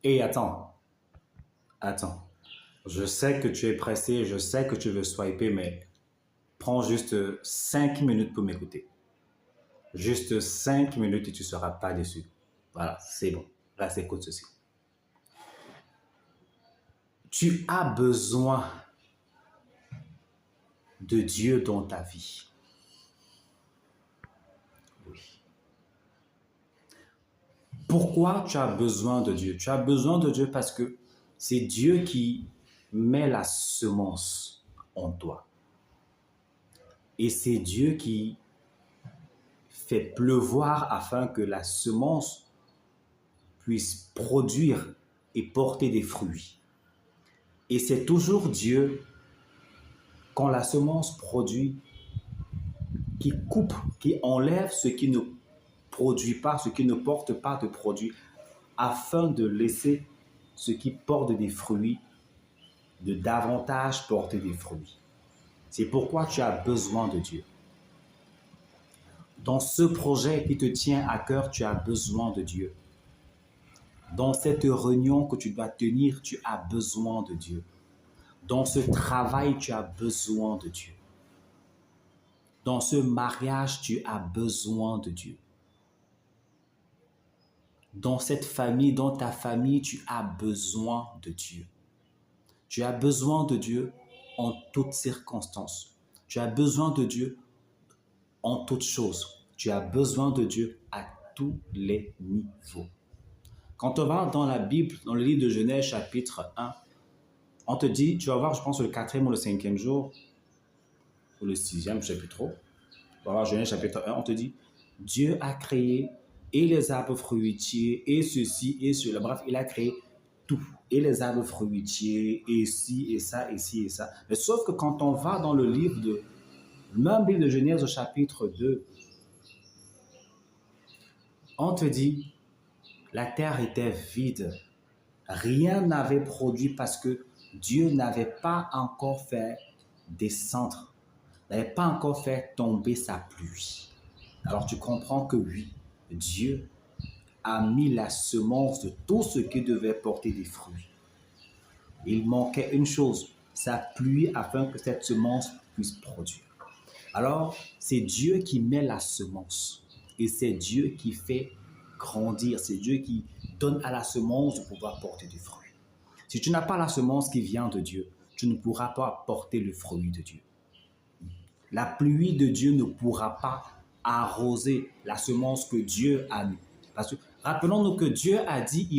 Et attends. Je sais que tu es pressé, je sais que tu veux swiper, mais prends juste 5 minutes pour m'écouter. Juste 5 minutes et tu ne seras pas déçu. Voilà, c'est bon. Là, écoute ceci. Tu as besoin de Dieu dans ta vie. Oui. Pourquoi tu as besoin de Dieu? Tu as besoin de Dieu parce que c'est Dieu qui met la semence en toi. Et c'est Dieu qui fait pleuvoir afin que la semence puisse produire et porter des fruits. Et c'est toujours Dieu, quand la semence produit, qui coupe, qui enlève ce qui ne produit pas, ce qui ne porte pas de produit, afin de laisser ce qui porte des fruits, de davantage porter des fruits. C'est pourquoi tu as besoin de Dieu. Dans ce projet qui te tient à cœur, tu as besoin de Dieu. Dans cette réunion que tu dois tenir, tu as besoin de Dieu. Dans ce travail, tu as besoin de Dieu. Dans ce mariage, tu as besoin de Dieu. Dans cette famille, dans ta famille, tu as besoin de Dieu. Tu as besoin de Dieu en toutes circonstances. Tu as besoin de Dieu en toutes choses. Tu as besoin de Dieu à tous les niveaux. Quand on va dans la Bible, dans le livre de Genèse chapitre 1, on te dit, tu vas voir, je pense, le 4e ou le 5e jour, ou le 6e, je ne sais plus trop. On va voir Genèse chapitre 1, on te dit, Dieu a créé et les arbres fruitiers, et ceci, et cela. Bref, il a créé tout. Et les arbres fruitiers, et ci, et ça, et ci, et ça. Mais sauf que quand on va dans le livre de, même livre de Genèse au chapitre 2, on te dit, la terre était vide. Rien n'avait produit parce que Dieu n'avait pas encore fait descendre, n'avait pas encore fait tomber sa pluie. Alors tu comprends que oui, Dieu a mis la semence de tout ce qui devait porter des fruits. Il manquait une chose, sa pluie afin que cette semence puisse produire. Alors, c'est Dieu qui met la semence et c'est Dieu qui fait grandir, c'est Dieu qui donne à la semence de pouvoir porter du fruit. Si tu n'as pas la semence qui vient de Dieu, tu ne pourras pas porter le fruit de Dieu. La pluie de Dieu ne pourra pas arroser la semence que Dieu a mis. Parce que rappelons-nous que Dieu a dit